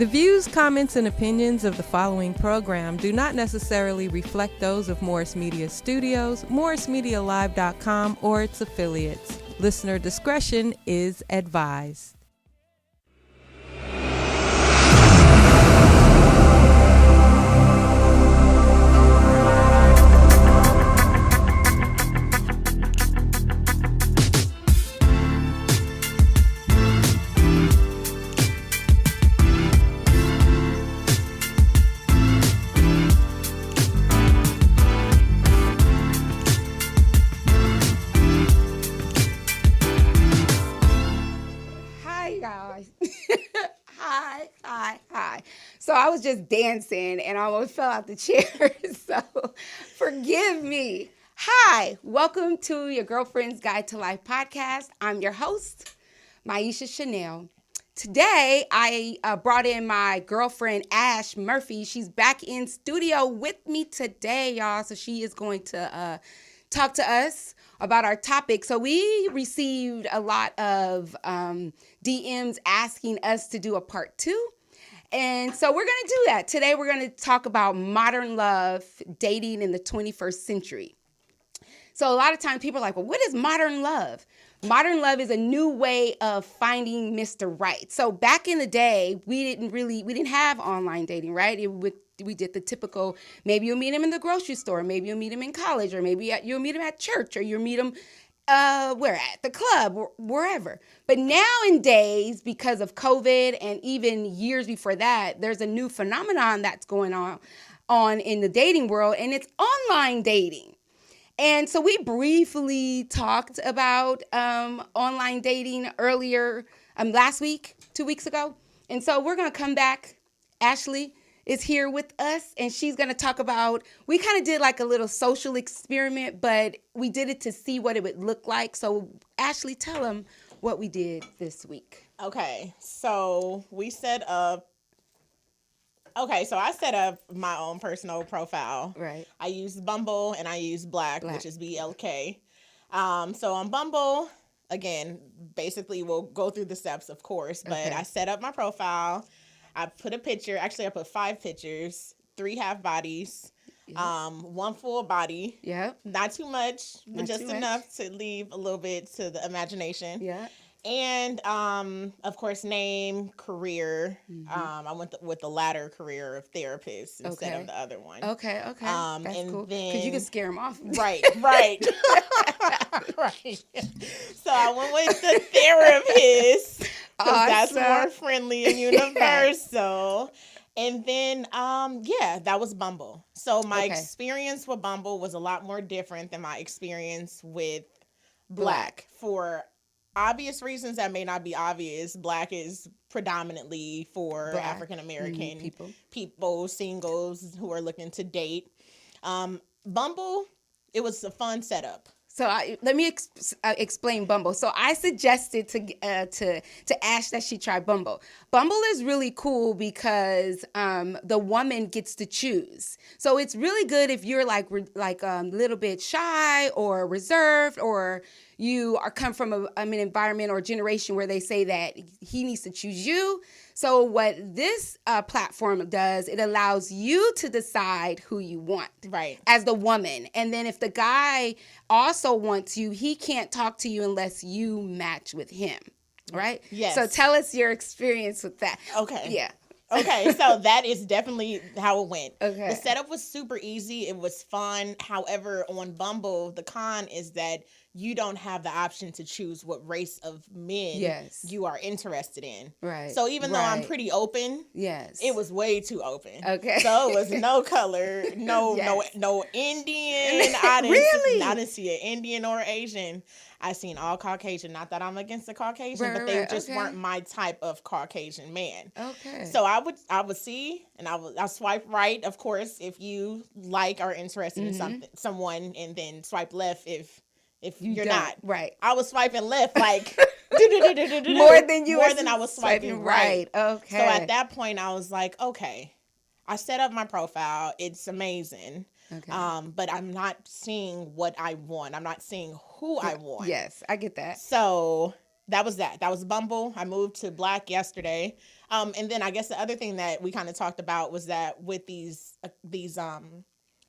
The views, comments, and opinions of the following program do not necessarily reflect those of Morris Media Studios, MorrisMediaLive.com, or its affiliates. Listener discretion is advised. Hi. So I was just dancing and I almost fell out the chair. So forgive me. Hi, welcome to your Girlfriend's Guide to Life podcast. I'm your host, Miesha Chanel. Today, I brought in my girlfriend, Ash Murphy. She's back in studio with me today, y'all. So she is going to talk to us about our topic. So we received a lot of DMs asking us to do a part 2. And so we're going to do that. Today we're going to talk about modern love, dating in the 21st century. So a lot of times people are like, well, what is modern love? Modern love is a new way of finding Mr. Right. So back in the day, we didn't have online dating, right? We did the typical, maybe you'll meet him in the grocery store, maybe you'll meet him in college, or maybe you'll meet him at church, or you'll meet him where at the club, or wherever. But nowadays, because of COVID and even years before that, there's a new phenomenon that's going on in the dating world, and it's online dating. And so we briefly talked about online dating earlier last week, 2 weeks ago. And so we're going to come back. Ashley is here with us, and she's going to talk about, we kind of did like a little social experiment, but we did it to see what it would look like. So Ashley, tell them what we did this week. Okay, so I set up my own personal profile. Right. I used Bumble and I used Black, which is BLK. So on Bumble, again, basically we'll go through the steps, of course, but okay. I set up my profile. I put a picture. Actually, I put 5 pictures, 3 half bodies, one full body. Yeah. Not too much, but just enough to leave a little bit to the imagination. Yeah. And, of course, name, career. Mm-hmm. I went with the latter career of therapist instead of the other one. Okay. That's and cool. Then, because you can scare them off. Right. Right. So I went with the therapist because that's more friendly and universal. And then, that was Bumble. So my experience with Bumble was a lot more different than my experience with Black. For obvious reasons that may not be obvious, Black is predominantly for African American people, singles who are looking to date. Bumble, it was a fun setup. So let me explain Bumble. So I suggested to Ash that she try Bumble. Bumble is really cool because the woman gets to choose. So it's really good if you're like a little bit shy or reserved, or you come from an environment or generation where they say that he needs to choose you. So what this platform does, it allows you to decide who you want, right, as the woman. And then if the guy also wants you, he can't talk to you unless you match with him, right? Yes. So tell us your experience with that. Okay. Yeah. Okay, so that is definitely how it went. Okay. The setup was super easy. It was fun. However, on Bumble, the con is that you don't have the option to choose what race of men you are interested in. Right. So even though I'm pretty open, it was way too open. Okay. So it was no color, no Indian. I didn't see an Indian or Asian. I seen all Caucasian. Not that I'm against the Caucasian, but they just weren't my type of Caucasian man. Okay. So I would see, and I swipe right, of course, if you like or interested in someone, and then swipe left if you're not. Right. I was swiping left like more than I was swiping right. Okay. So at that point I was like, okay, I set up my profile. It's amazing. Okay. But I'm not seeing what I want. I'm not seeing who I want. Yes, I get that. So that was that. That was Bumble. I moved to Black yesterday. And then I guess the other thing that we kind of talked about was that with these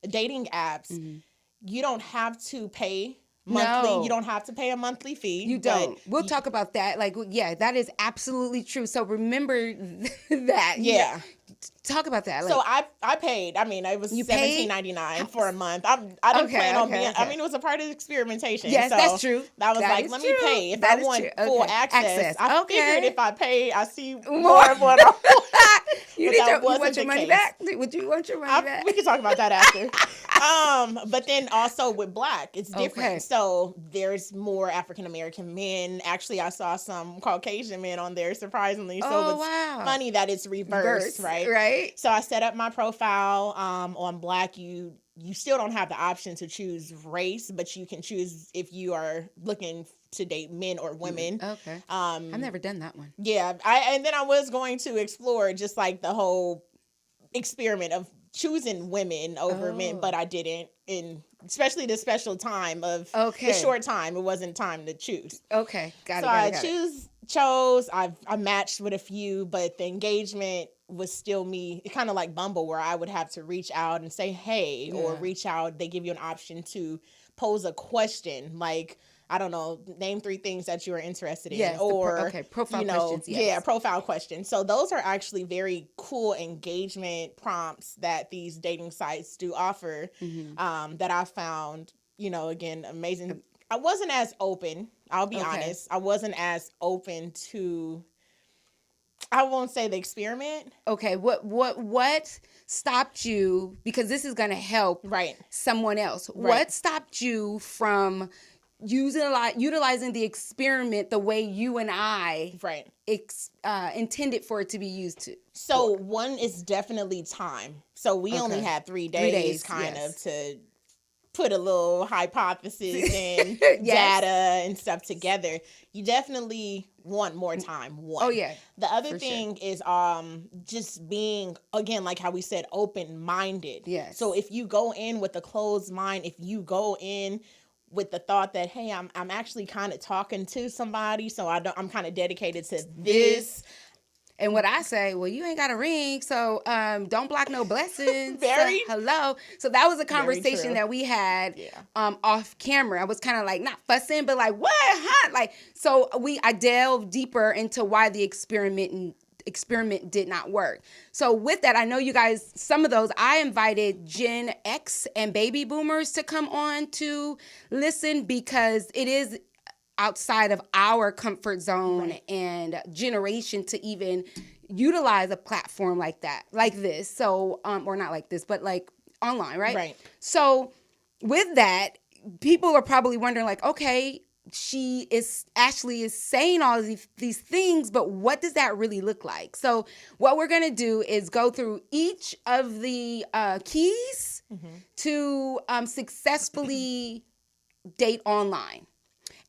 dating apps, you don't have to pay monthly. No. You don't have to pay a monthly fee. You don't. We'll talk about that. Like, yeah, that is absolutely true. So remember that. Yeah. Talk about that. Like, So I paid. I mean, it was $17.99 for a month. I didn't plan on being. I mean, it was a part of the experimentation. Yes, so that's true. That was That like, is let true. me pay if That I is want true. full Okay. access. I Okay. figured if I pay, I see more of what I want. you want your money back? Would you want your money back? We can talk about that after. But then also with Black, it's different. Okay. So there's more African American men. Actually, I saw some Caucasian men on there, surprisingly. So it's funny that it's reversed, right? Right. So I set up my profile on Black. You still don't have the option to choose race, but you can choose if you are looking to date men or women. Okay. I've never done that one. Yeah. And then I was going to explore just like the whole experiment of choosing women over men, but I didn't. And especially the special time of the short time, it wasn't time to choose. Okay. Got it. So chose. I matched with a few, but the engagement was still me. Kind of like Bumble, where I would have to reach out and say, hey, or reach out. They give you an option to pose a question, like, I don't know, name 3 things that you are interested in. Yes, or, profile questions. Yes. Yeah, profile questions. So those are actually very cool engagement prompts that these dating sites do offer, that I found, again, amazing. I wasn't as open. I'll be honest. I wasn't as open to, I won't say the experiment. Okay. What stopped you? Because this is going to help someone else. Right. What stopped you from utilizing the experiment the way you and I intended for it to be used to? So one is definitely time. So we only had 3 days kind of to put a little hypothesis and data and stuff together. You definitely want more time. One. Oh yeah. The other thing is just being, again, like how we said, open-minded. Yes. So if you go in with a closed mind, if you go in with the thought that, hey, I'm actually kind of talking to somebody, so I'm kind of dedicated to this. And what I say, well, you ain't got a ring, so don't block no blessings. Hello. So that was a conversation that we had off camera. I was kind of like not fussing, but like, what? Huh? Like, so I delved deeper into why the experiment did not work. So with that, I know you guys, some of those, I invited Gen X and baby boomers to come on to listen, because it is outside of our comfort zone and generation to even utilize a platform like that, like this. So, or not like this, but like online, right? Right. So with that, people are probably wondering like, okay, Ashley is saying all of these things, but what does that really look like? So what we're going to do is go through each of the keys to successfully date online.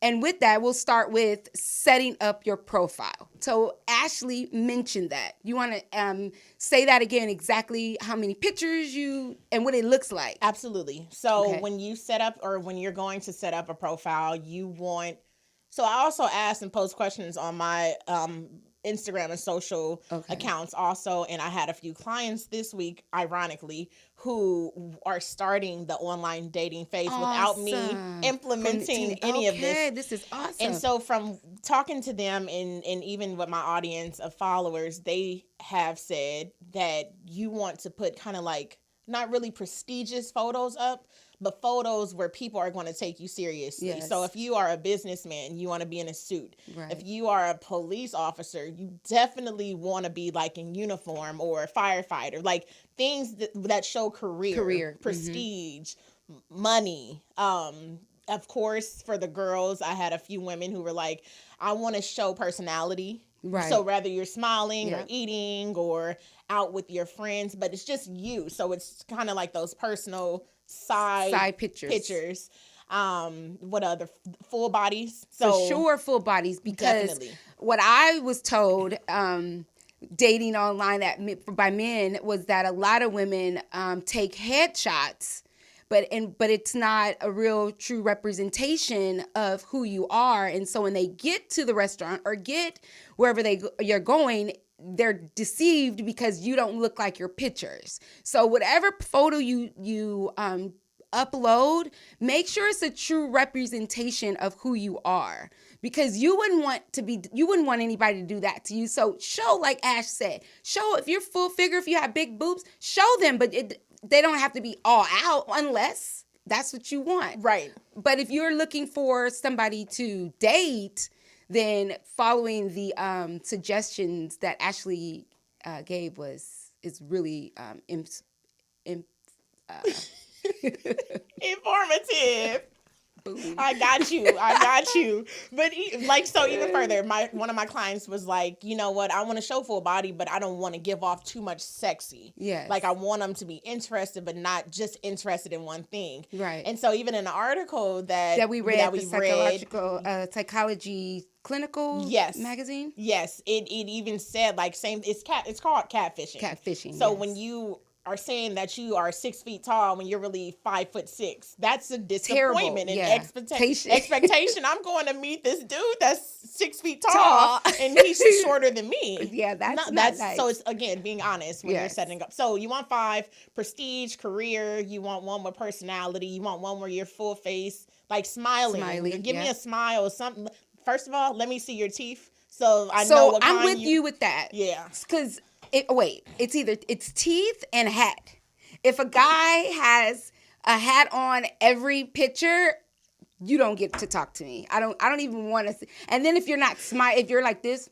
And with that, we'll start with setting up your profile. So Ashley mentioned that. You want to say that again, exactly how many pictures and what it looks like? Absolutely. So when you set up, or when you're going to set up a profile, so I also asked and posed questions on my Instagram and social accounts also. And I had a few clients this week, ironically, who are starting the online dating phase without me implementing any of this. This is awesome. And so from talking to them and even with my audience of followers, they have said that you want to put kind of like not really prestigious photos up, but photos where people are going to take you seriously. Yes. So if you are a businessman, you want to be in a suit. Right. If you are a police officer, you definitely want to be like in uniform, or a firefighter, like things that show career, prestige, money. Of course, for the girls, I had a few women who were like, I want to show personality. Right. So whether you're smiling or eating or out with your friends, but it's just you. So it's kind of like those personal side pictures. What other full bodies? So for sure, full bodies, because what I was told dating online by men was that a lot of women take headshots, but it's not a real true representation of who you are. And so when they get to the restaurant or get wherever you're going, they're deceived because you don't look like your pictures. So whatever photo you upload, make sure it's a true representation of who you are, because you wouldn't want anybody to do that to you. So show, like Ash said, show if you're full figure, if you have big boobs, show them, but they don't have to be all out unless that's what you want. Right. But if you're looking for somebody to date, then following the suggestions that Ashley gave is really informative. Boom. I got you. But even further, one of my clients was like, you know what, I want to show full body, but I don't want to give off too much sexy. Yes. Like I want them to be interested, but not just interested in one thing. Right. And so even in the article that we read, the psychology clinical magazine. Yes. It even said it's called catfishing. Catfishing. So when you are saying that you are 6 feet tall when you're really 5'6", that's a disappointment and expectation. I'm going to meet this dude that's 6 feet tall and he's shorter than me. Yeah, that's nice. So it's, again, being honest when you're setting up. So you want 5, prestige, career. You want one with personality. You want one where you're full face, like smiling. Give me a smile or something. First of all, let me see your teeth so I know what kind. I'm with you with that. Yeah, because. It's teeth and hat. If a guy has a hat on every picture, you don't get to talk to me. I don't even want to see. And then if you're not if you're like this,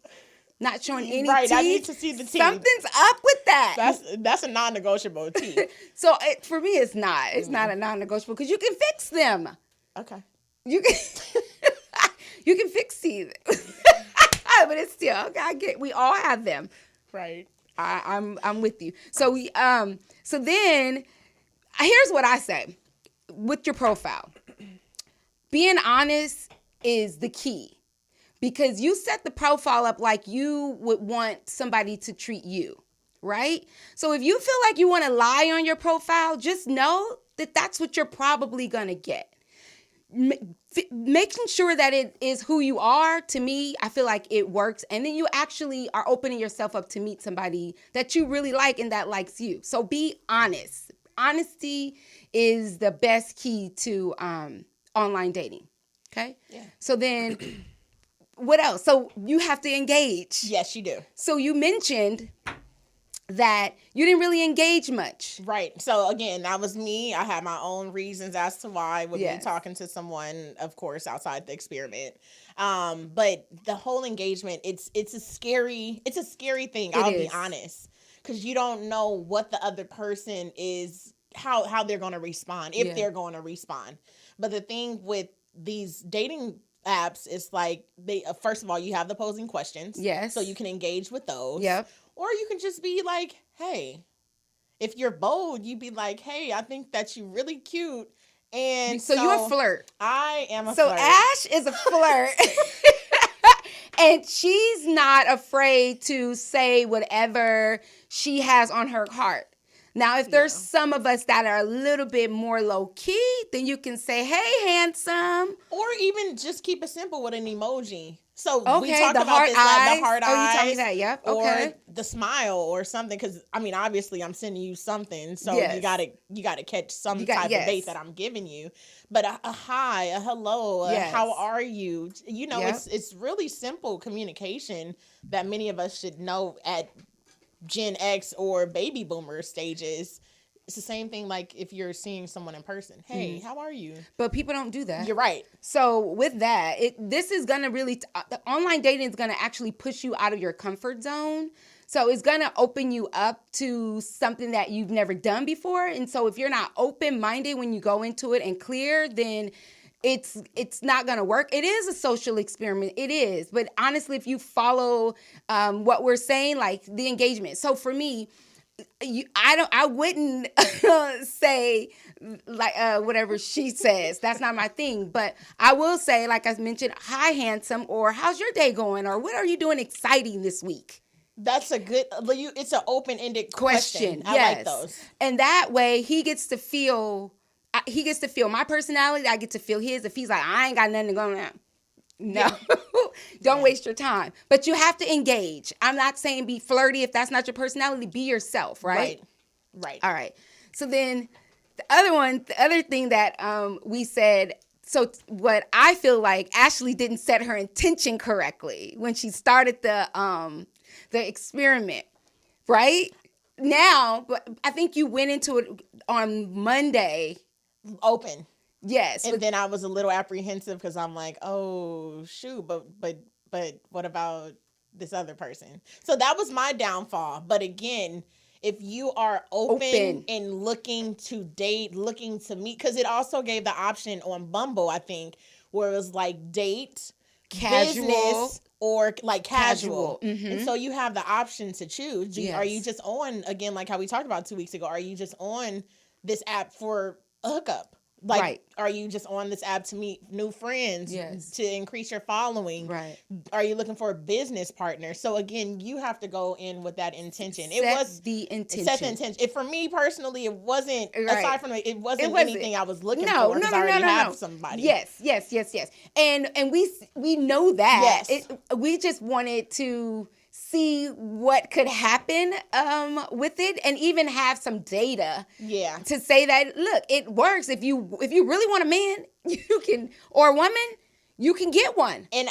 not showing any teeth, I need to see the teeth. Something's up with that. That's a non-negotiable teeth. So for me, it's not. It's not a non-negotiable because you can fix them. Okay. You can fix teeth, but it's still okay. We all have them. Right. I'm with you. So so then here's what I say with your profile. Being honest is the key, because you set the profile up like you would want somebody to treat you, right? So if you feel like you want to lie on your profile, just know that that's what you're probably going to get. Making sure that it is who you are, to me, I feel like it works. And then you actually are opening yourself up to meet somebody that you really like and that likes you. So be honest. Honesty is the best key to online dating. Okay? Yeah. So then what else? So you have to engage. Yes, you do. So you mentioned that you didn't really engage much. Right. So again, that was me. I had my own reasons as to why I would be talking to someone, of course, outside the experiment. But the whole engagement, it's a scary thing. I'll be honest, because you don't know what the other person is, how they're going to respond, if they're going to respond. But the thing with these dating apps is like first of all, you have the posing questions. Yes. So you can engage with those. Yep. Or you can just be like, hey, if you're bold, you'd be like, hey, I think that you're really cute. And so you're a flirt. I am a flirt. So Ash is a flirt. And she's not afraid to say whatever she has on her heart. Now, if there's some of us that are a little bit more low key, then you can say, hey, handsome. Or even just keep it simple with an emoji. So we the talked about heart this, eyes. like the heart eyes. Oh, you told me that, yep. Okay. Or the smile or something, because I mean, obviously, I'm sending you something, so you gotta catch some type of bait that I'm giving you. But a hi, a hello, how are you? You know, it's really simple communication that many of us should know at Gen X or baby boomer stages. It's the same thing like if you're seeing someone in person. Hey, how are you? But people don't do that. You're right. So with that, this is going to really, online dating is going to actually push you out of your comfort zone. So it's going to open you up to something that you've never done before. And so if you're not open-minded when you go into it and clear, then it's not going to work. It is a social experiment. It is. But honestly, if you follow what we're saying, like the engagement. So for me, I wouldn't say like whatever she says. That's not my thing. But I will say, like I mentioned, hi, handsome, or how's your day going, or what are you doing exciting this week? That's a good. It's an open-ended question. I like those. And that way, he gets to feel he gets to feel my personality. I get to feel his. If he's like, I ain't got nothing to go on. No, don't waste your time. But you have to engage. I'm not saying be flirty. If that's not your personality, be yourself, right? Right. All right. So then the other thing that we said, so what I feel like Ashley didn't set her intention correctly when she started the experiment, right? Now, but I think you went into it on Monday. Open. Yes. And then I was a little apprehensive because I'm like, oh shoot, but what about this other person? So that was my downfall. But again, if you are open and looking to date, looking to meet, because it also gave the option on Bumble, I think, where it was like date, casual, business, or like casual. Mm-hmm. And so you have the option to choose. Yes. Are you just on, again, like how we talked about 2 weeks ago, are you just on this app for a hookup? Like, right. Are you just on this app to meet new friends, yes. to increase your following? Right. Are you looking for a business partner? So again, you have to go in with that intention. Set the intention. For me personally, it wasn't, aside from it wasn't anything I was looking for because I already have somebody. Yes. And we know that. Yes. We just wanted to see what could happen with it, and even have some data to say that, look, it works. If you really want a man, you can, or a woman, you can get one. And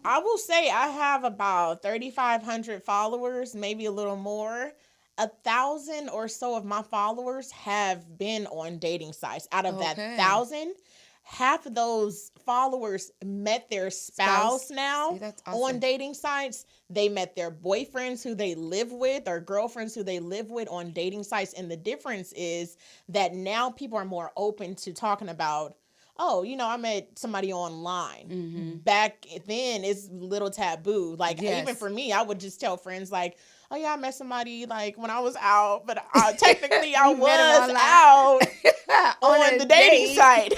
I will say I have about 3,500 followers, maybe a little more. 1,000 or so of my followers have been on dating sites. Out of that 1,000, half of those followers met their spouse now. See, that's awesome. On dating sites. They met their boyfriends who they live with or girlfriends who they live with on dating sites. And the difference is that now people are more open to talking about, oh, I met somebody online. Mm-hmm. Back then, it's a little taboo. Like, even for me, I would just tell friends, like, oh, yeah, I met somebody, like, when I was out. But technically, I was out on the dating site.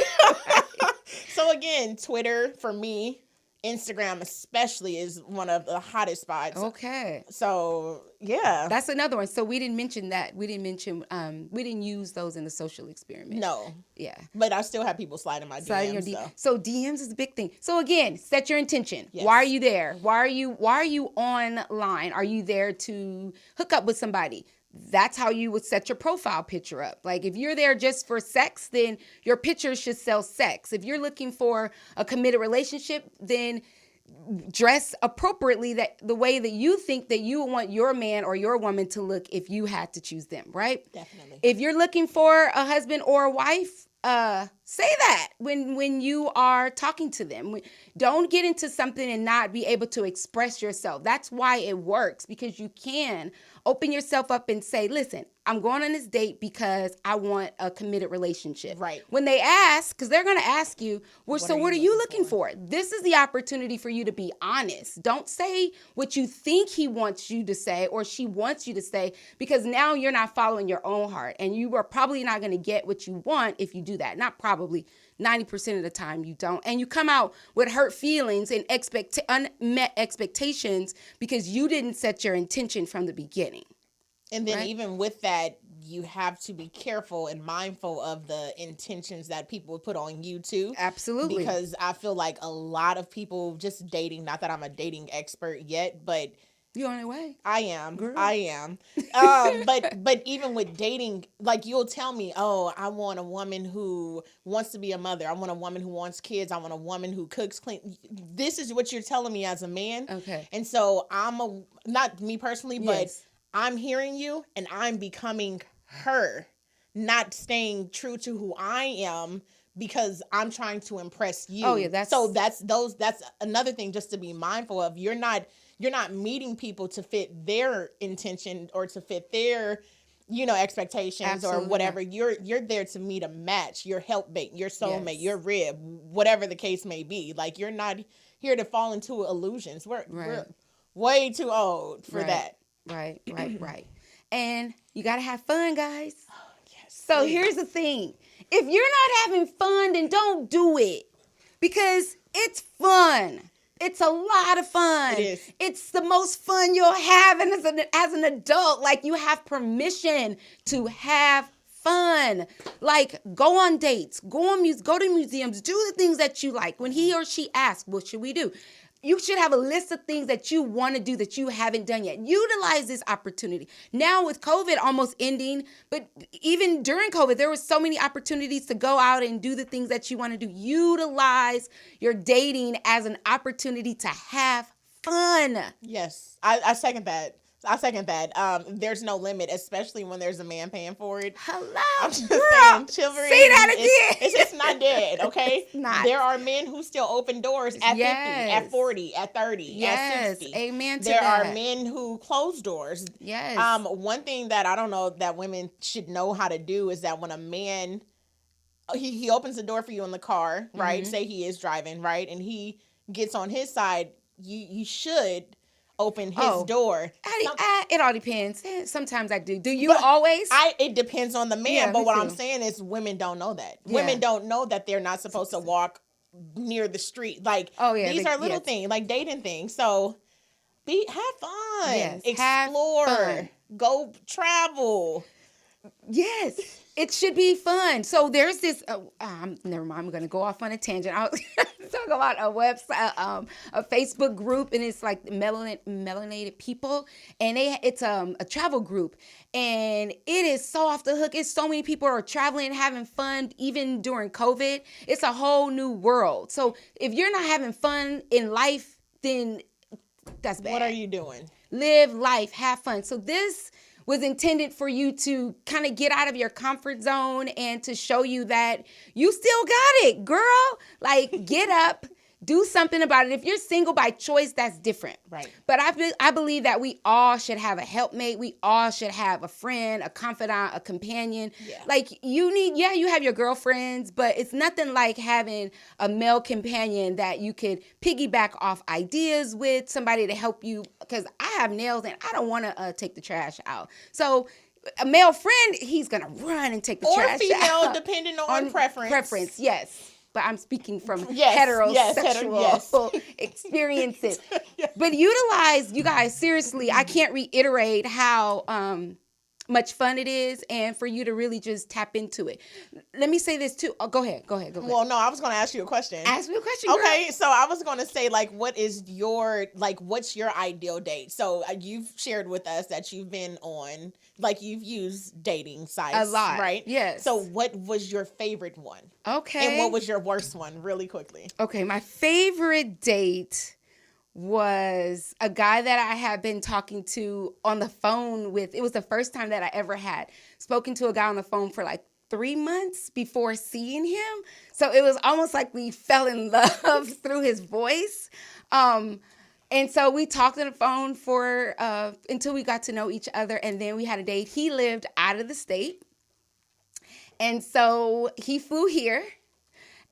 So, again, Twitter, for me, Instagram especially, is one of the hottest spots. Okay. So, yeah. That's another one. So we didn't mention that. We didn't use those in the social experiment. No. Yeah. But I still have people slide in my DMs. So DMs is a big thing. So again, set your intention. Yes. Why are you there? Why are you online? Are you there to hook up with somebody? That's how you would set your profile picture up. Like, if you're there just for sex, then your picture should sell sex. If you're looking for a committed relationship, then dress appropriately, that the way that you think that you want your man or your woman to look if you had to choose them, right? Definitely. If you're looking for a husband or a wife, say that when you are talking to them. Don't get into something and not be able to express yourself. That's why it works, because you can open yourself up and say, listen, I'm going on this date because I want a committed relationship. Right. When they ask, because they're going to ask you, what are you looking for? This is the opportunity for you to be honest. Don't say what you think he wants you to say or she wants you to say, because now you're not following your own heart, and you are probably not going to get what you want if you do that. Not probably. 90% of the time you don't. And you come out with hurt feelings and unmet expectations because you didn't set your intention from the beginning. And then even with that, you have to be careful and mindful of the intentions that people put on you too. Absolutely. Because I feel like a lot of people just dating, not that I'm a dating expert yet, but you're on your way. I am. Girl. I am. But even with dating, like, you'll tell me, oh, I want a woman who wants to be a mother. I want a woman who wants kids. I want a woman who cooks clean. This is what you're telling me as a man. Okay. And so not me personally, but yes. I'm hearing you and I'm becoming her, not staying true to who I am because I'm trying to impress you. Oh yeah, that's another thing just to be mindful of. You're not meeting people to fit their intention or to fit their, expectations. Absolutely. Or whatever. You're there to meet a match, your helpmate, your soulmate, yes. Your rib, whatever the case may be. Like, you're not here to fall into illusions. We're way too old for that. Right. And you got to have fun, guys. Oh, yes. So here's the thing. If you're not having fun, then don't do it, because it's fun. It's a lot of fun. It is. It's the most fun you'll have as an adult. Like, you have permission to have fun. Like, go on dates, go to museums, do the things that you like. When he or she asks, what should we do? You should have a list of things that you want to do that you haven't done yet. Utilize this opportunity. Now with COVID almost ending, but even during COVID, there were so many opportunities to go out and do the things that you want to do. Utilize your dating as an opportunity to have fun. Yes, I second that. There's no limit, especially when there's a man paying for it. Hello, I'm just girl. saying, chivalry. Say that again. It's just not dead, okay? It's not. There are men who still open doors at 50, at 40, at 30, at 60. Amen to there that. are men who close doors. Yes. One thing that I don't know that women should know how to do is that when a man, he opens the door for you in the car, right? Say he is driving, right? And he gets on his side, you should open his door. It all depends. Sometimes I do. Do you always? It depends on the man. Yeah, but what too. I'm saying is women don't know that. Yeah. Women don't know that they're not supposed to walk near the street. Like, these are little things, like dating things. So have fun. Yes, explore. have fun. Go travel. Yes, it should be fun. So there's this. Never mind. I'm going to go off on a tangent. I was talking about a website, a Facebook group, and it's like melanated people, and it's a travel group, and it is so off the hook. It's so many people are traveling, having fun, even during COVID. It's a whole new world. So if you're not having fun in life, then that's bad. What are you doing? Live life, have fun. So this was intended for you to kind of get out of your comfort zone and to show you that you still got it, girl. Like, get up, do something about it. If you're single by choice, that's different. Right. But I believe that we all should have a helpmate. We all should have a friend, a confidant, a companion. Yeah. Like, you have your girlfriends, but it's nothing like having a male companion that you could piggyback off ideas with, somebody to help you. Because I have nails and I don't want to take the trash out. So a male friend, he's going to run and take the trash out. Or female, depending on preference. Preference, yes. But I'm speaking from heterosexual experiences. But utilize, you guys, seriously, I can't reiterate how much fun it is and for you to really just tap into it. Let me say this too. Oh, go ahead. Well, no, I was going to ask you a question. Ask me a question, girl. Okay, so I was going to say, like, what's your ideal date? So you've shared with us that you've been on, like, you've used dating sites. A lot. Right? Yes. So what was your favorite one? Okay. And what was your worst one, really quickly? Okay, my favorite date was a guy that I had been talking to on the phone with. It was the first time that I ever had spoken to a guy on the phone for like 3 months before seeing him. So it was almost like we fell in love through his voice. And so we talked on the phone for until we got to know each other, and then we had a date. He lived out of the state, and so he flew here.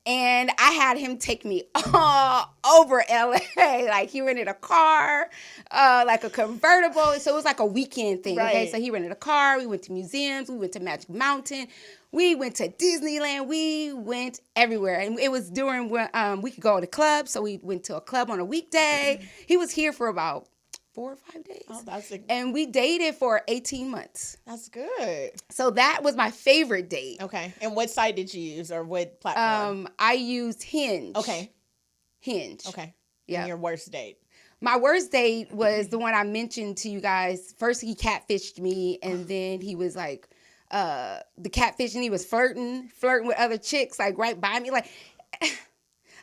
And I had him take me all over LA. Like, he rented a car, like a convertible. So it was like a weekend thing. Right. Okay, so he rented a car. We went to museums. We went to Magic Mountain. We went to Disneyland. We went everywhere. And it was during when we could go to clubs. So we went to a club on a weekday. He was here for about 4 or 5 days. Oh, and we dated for 18 months. That's good. So that was my favorite date. Okay. And what site did you use, or what platform? I used Hinge. Okay. Hinge. Okay. Yeah. And your worst date? My worst date was the one I mentioned to you guys. First, he catfished me, and then he was like, the catfishing, he was flirting with other chicks, like right by me.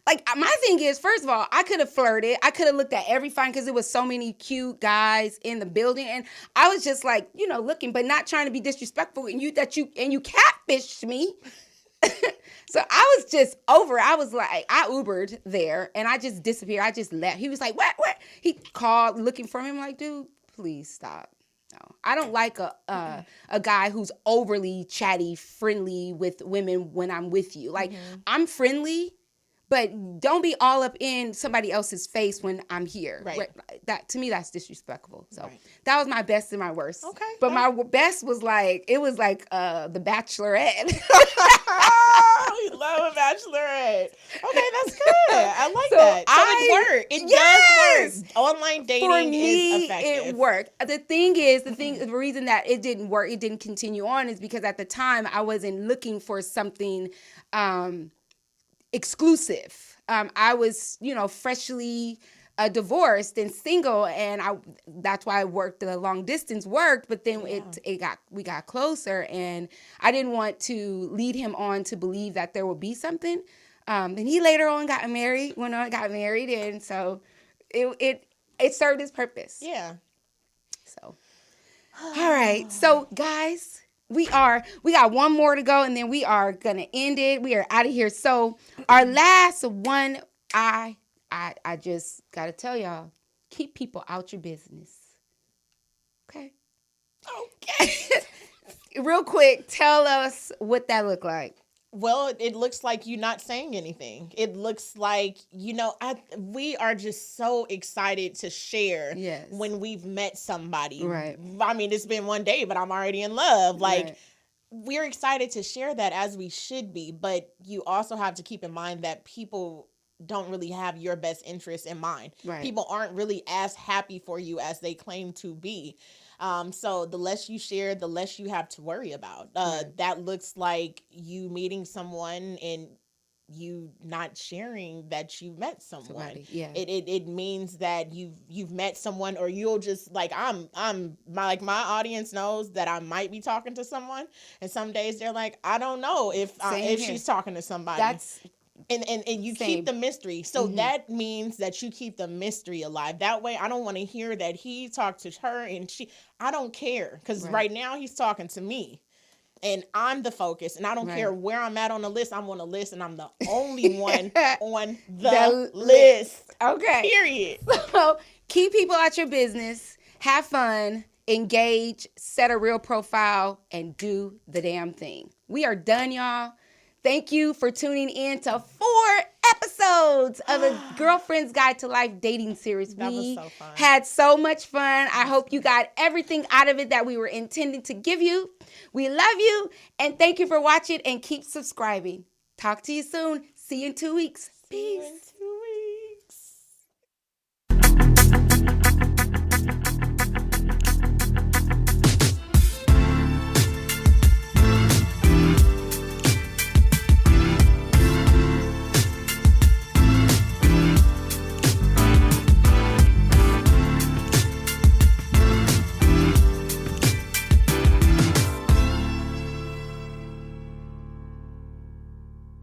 Like, my thing is, first of all, I could have flirted. I could have looked at every fine because there was so many cute guys in the building. And I was just like, looking, but not trying to be disrespectful. And you catfished me. So I was just over. I was like, I Ubered there and I just disappeared. I just left. He was like, what? He called looking for me. I'm like, dude, please stop. No, I don't like a guy who's overly chatty, friendly with women when I'm with you. Like, I'm friendly, but don't be all up in somebody else's face when I'm here. Right. That, to me, that's disrespectful. So that was my best and my worst. Okay. But my best was like, it was like The Bachelorette. Oh, we love a Bachelorette. Okay, that's good. I like that. So it works. It does work. Online dating for me, is effective. it worked. The thing is, the reason that it didn't work, it didn't continue on, is because at the time I wasn't looking for something exclusive. I was, freshly divorced and single, and that's why I worked the long distance worked. But then we got closer, and I didn't want to lead him on to believe that there would be something. And he later on got married, and so it served its purpose. Yeah. So, all right. So, guys, we got one more to go, and then we are gonna end it. We are out of here. So, our last one, I just gotta tell y'all, keep people out your business. Okay. Real quick, tell us what that looked like. Well, it looks like you're not saying anything. It looks like, we are just so excited to share when we've met somebody. Right. I mean, it's been one day, but I'm already in love. We're excited to share that, as we should be. But you also have to keep in mind that people don't really have your best interest in mind. Right. People aren't really as happy for you as they claim to be. So the less you share, the less you have to worry about. That looks like you meeting someone and you not sharing that you met someone. It means that you've met someone, or you'll just my audience knows that I might be talking to someone, and some days they're like, I don't know if she's talking to somebody. And you keep the mystery. So that means that you keep the mystery alive. That way, I don't want to hear that he talked to her and I don't care. Because right now he's talking to me. And I'm the focus. And I don't care where I'm at on the list. I'm on the list, and I'm the only one on the list. Okay. Period. So keep people out your business. Have fun. Engage. Set a real profile. And do the damn thing. We are done, y'all. Thank you for tuning in to 4 episodes of the Girlfriend's Guide to Life dating series. That was so fun. Had so much fun. I hope you got everything out of it that we were intending to give you. We love you, and thank you for watching, and keep subscribing. Talk to you soon. See you in 2 weeks. Peace.